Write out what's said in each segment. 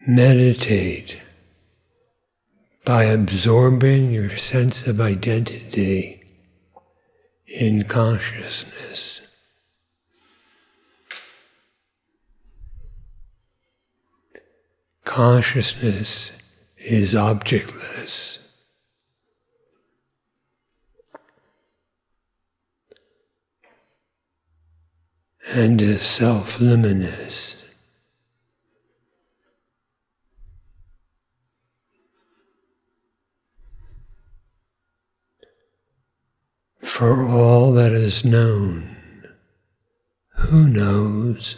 Meditate by absorbing your sense of identity in consciousness. Consciousness is objectless. And is self-luminous. For all that is known, who knows?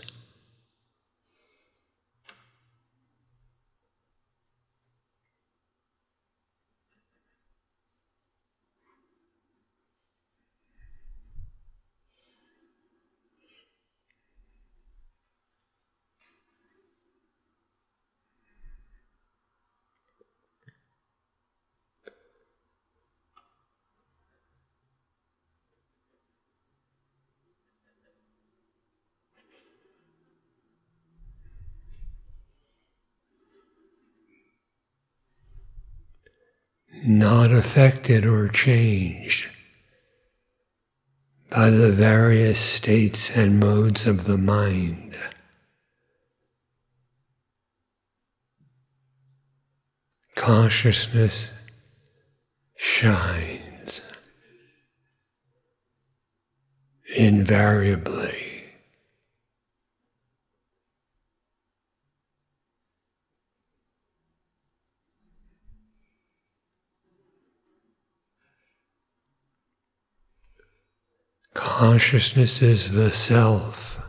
Not affected or changed by the various states and modes of the mind. Consciousness shines invariably. Consciousness is the self.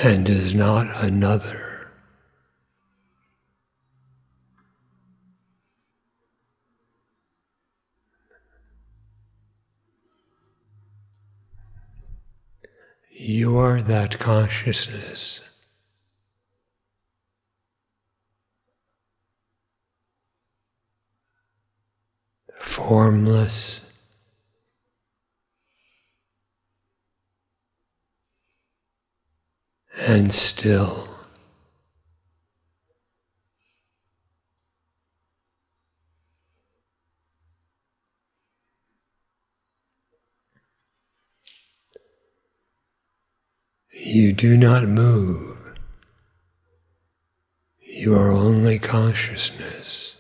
And is not another. You are that consciousness. Formless, and still. You do not move. You are only consciousness.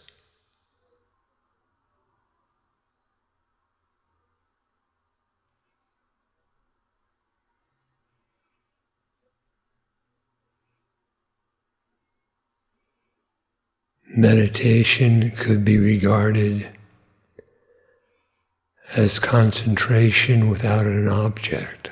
Meditation could be regarded as concentration without an object.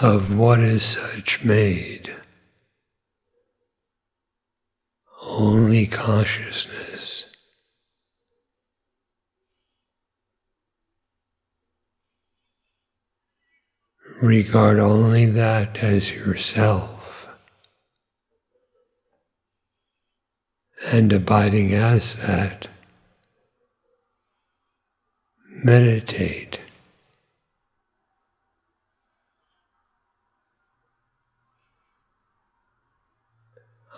Of what is such made? Only consciousness. Regard only that as yourself, and abiding as that, meditate.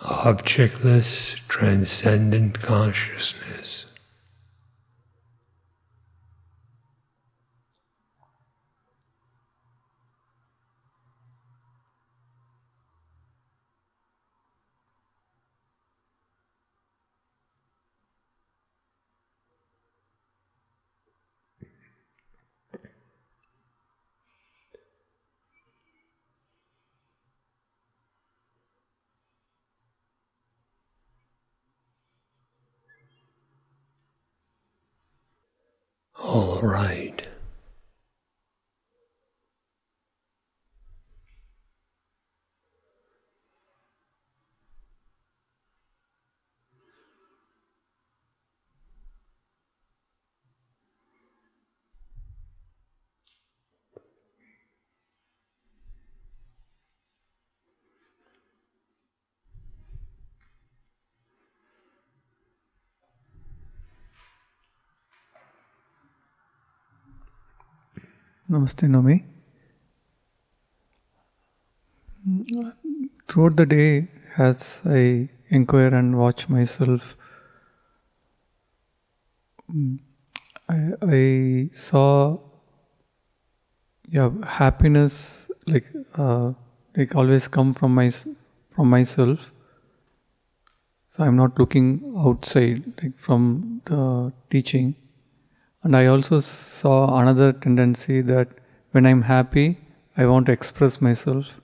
Objectless, transcendent consciousness. All right. Namaste, Nome. Throughout the day, as I inquire and watch myself, I saw, happiness like always come from myself. So I'm not looking outside, like from the teaching. And I also saw another tendency that when I'm happy, I want to express myself.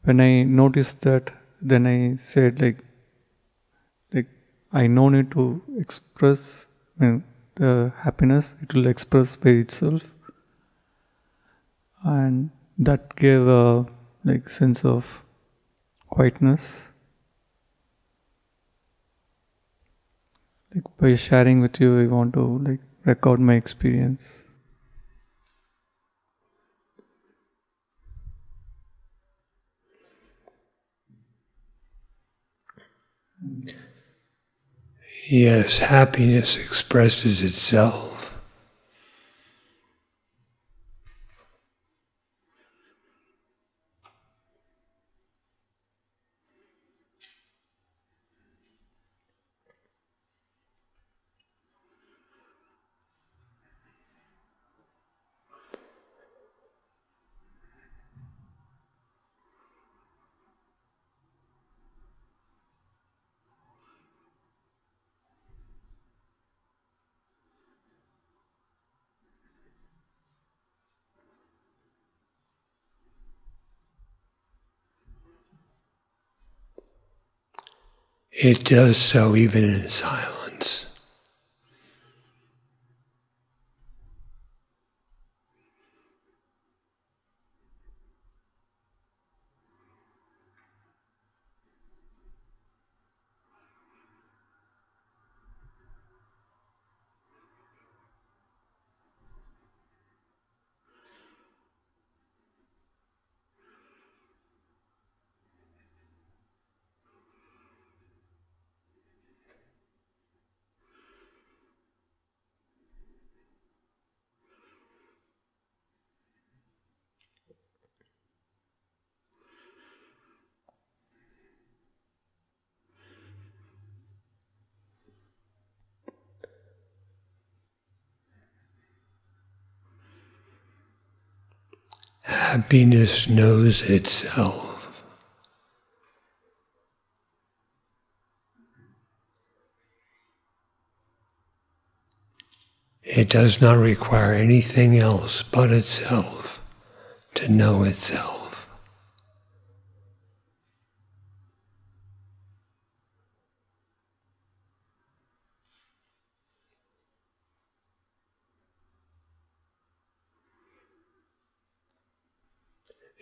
When I noticed that, then I said like I no need to express the happiness; it will express by itself, and that gave a sense of quietness. By sharing with you, I want to record my experience. Yes, happiness expresses itself. It does so even in silence. Happiness knows itself. It does not require anything else but itself to know itself.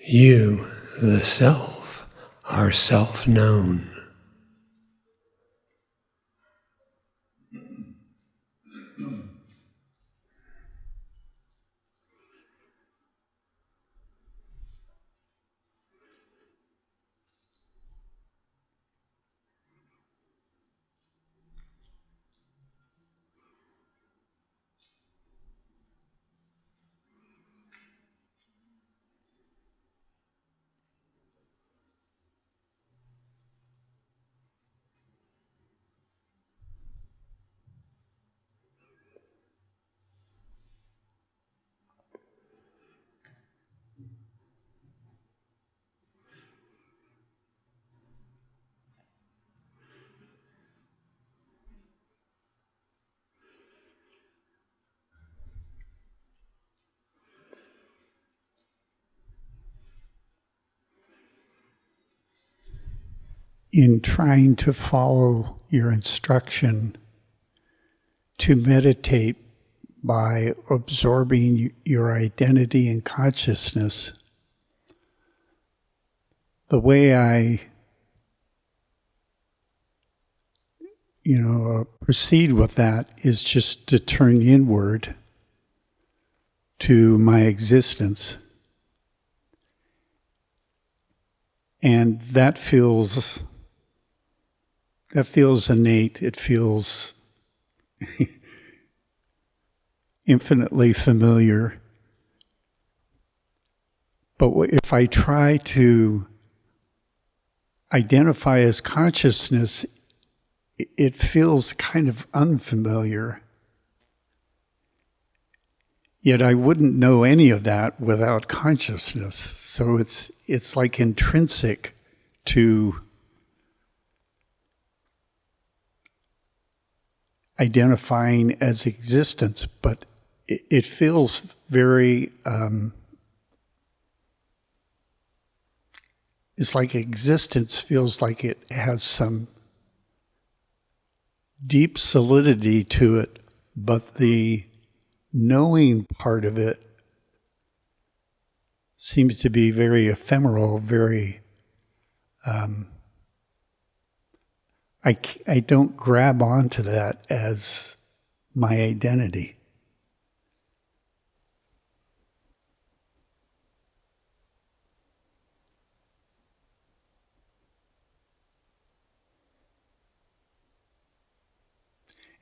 You, the self, are self-known. In trying to follow your instruction to meditate by absorbing your identity and consciousness, the way I proceed with that is just to turn inward to my existence. And that feels innate. It feels infinitely familiar. But if I try to identify as consciousness, it feels kind of unfamiliar. Yet I wouldn't know any of that without consciousness. So it's like intrinsic to identifying as existence, but it feels very, it's like existence feels like it has some deep solidity to it, but the knowing part of it seems to be very ephemeral, very, I don't grab onto that as my identity.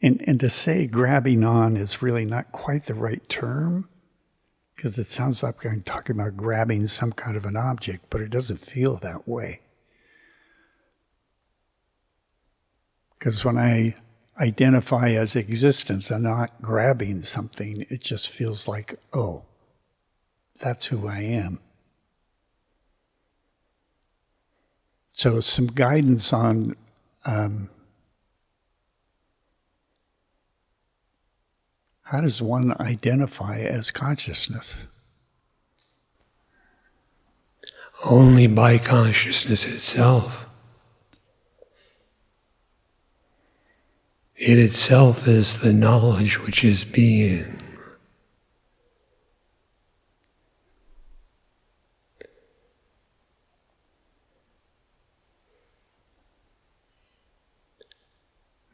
And to say grabbing on is really not quite the right term, because it sounds like I'm talking about grabbing some kind of an object, but it doesn't feel that way. Because when I identify as existence, I'm not grabbing something. It just feels like, oh, that's who I am. So some guidance on how does one identify as consciousness? Only by consciousness itself. It itself is the knowledge which is being.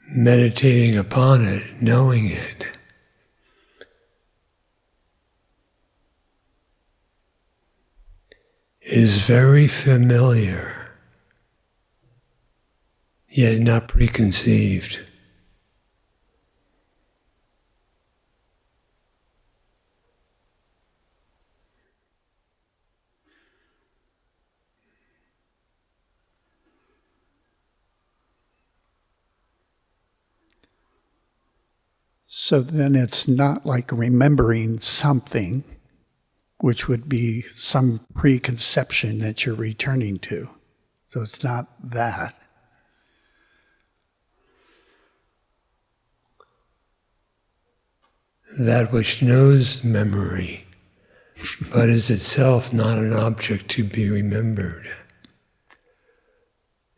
Meditating upon it, knowing it, is very familiar, yet not preconceived. So then it's not like remembering something, which would be some preconception that you're returning to. So it's not that. That which knows memory, but is itself not an object to be remembered,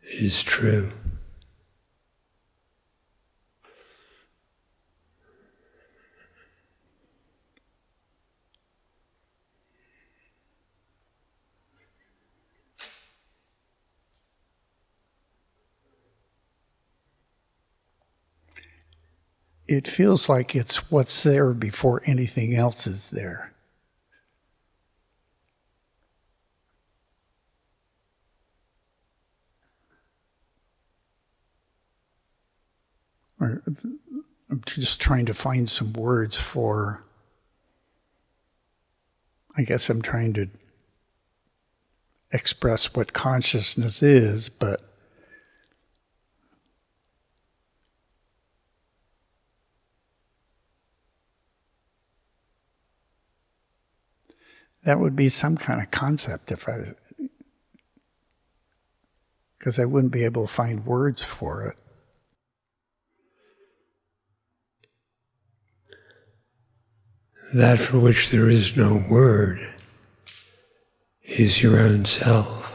is true. It feels like it's what's there before anything else is there. Or I'm just trying to find some words for, I guess I'm trying to express what consciousness is, but that would be some kind of concept because I wouldn't be able to find words for it. That for which there is no word is your own self.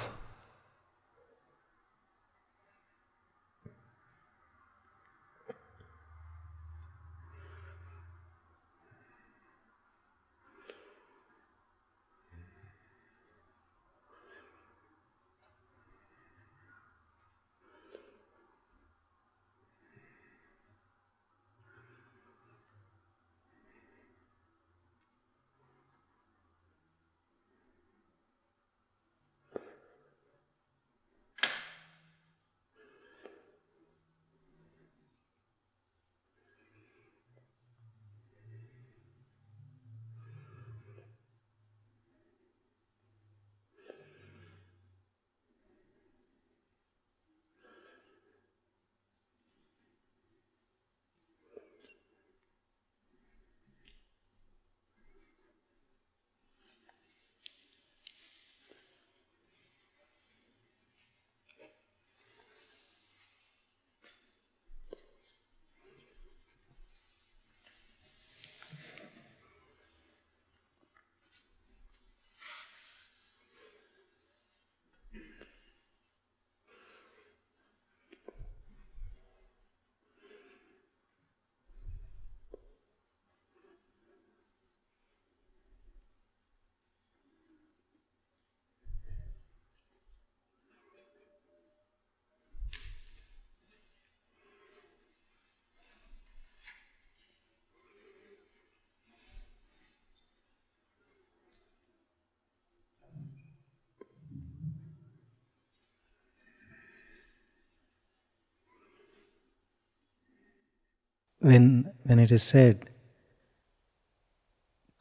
when it is said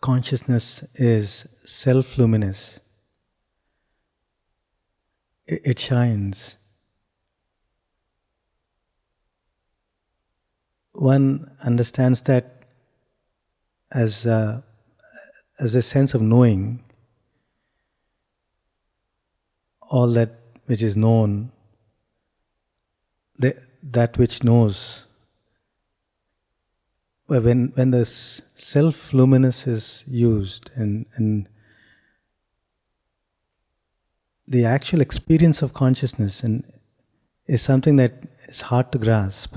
consciousness is self-luminous, it shines. One understands that as a sense of knowing all that which is known, that which knows. When this self-luminous is used and the actual experience of consciousness is something that is hard to grasp.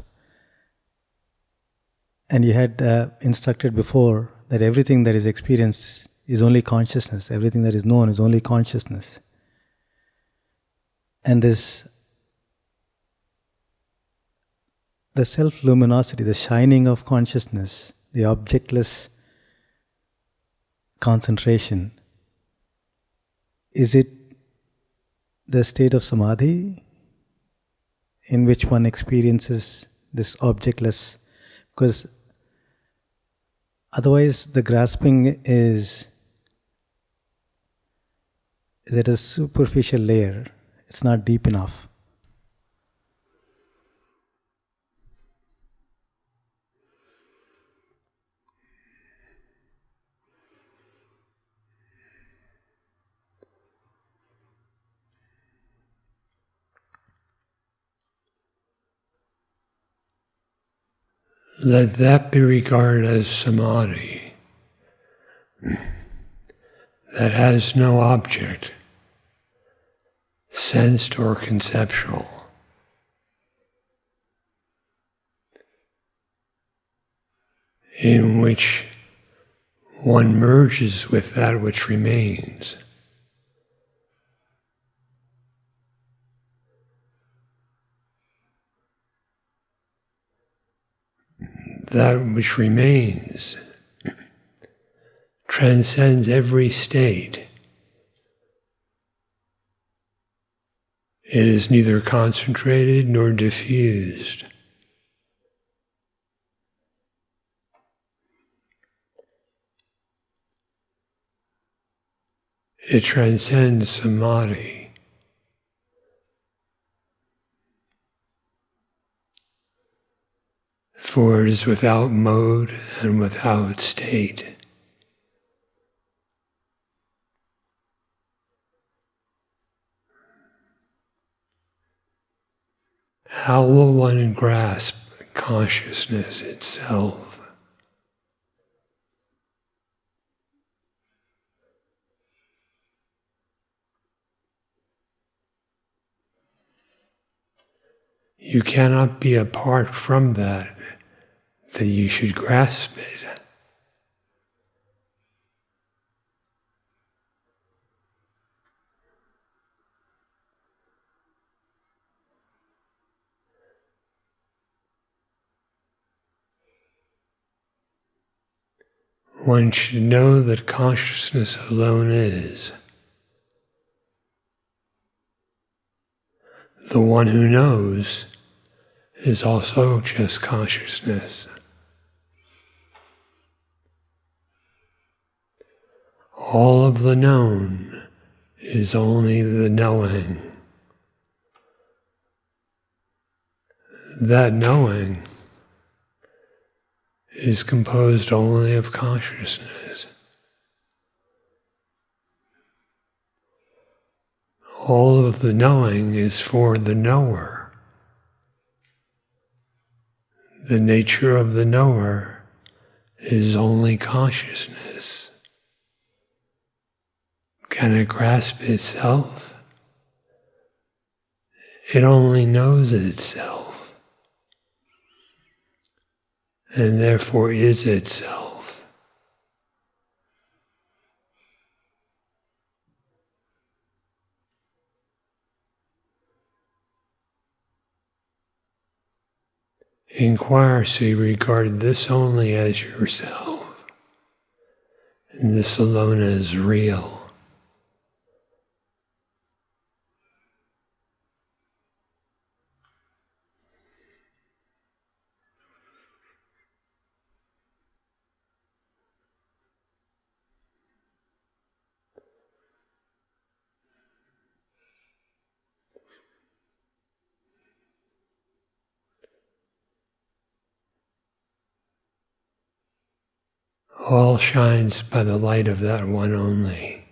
And you had instructed before that everything that is experienced is only consciousness. Everything that is known is only consciousness. And the self-luminosity, the shining of consciousness, the objectless concentration, is it the state of Samadhi in which one experiences this objectless? Because otherwise the grasping is at a superficial layer. It's not deep enough. Let that be regarded as Samadhi, that has no object, sensed or conceptual. In which one merges with that which remains. That which remains transcends every state. It is neither concentrated nor diffused. It transcends Samadhi. For it is without mode and without state. How will one grasp consciousness itself? You cannot be apart from that you should grasp it. One should know that consciousness alone is. The one who knows is also just consciousness. All of the known is only the knowing. That knowing is composed only of consciousness. All of the knowing is for the knower. The nature of the knower is only consciousness. Can it grasp itself? It only knows itself, and therefore is itself. Inquire so you regard this only as yourself, and this alone as real. all shines by the light of that one only.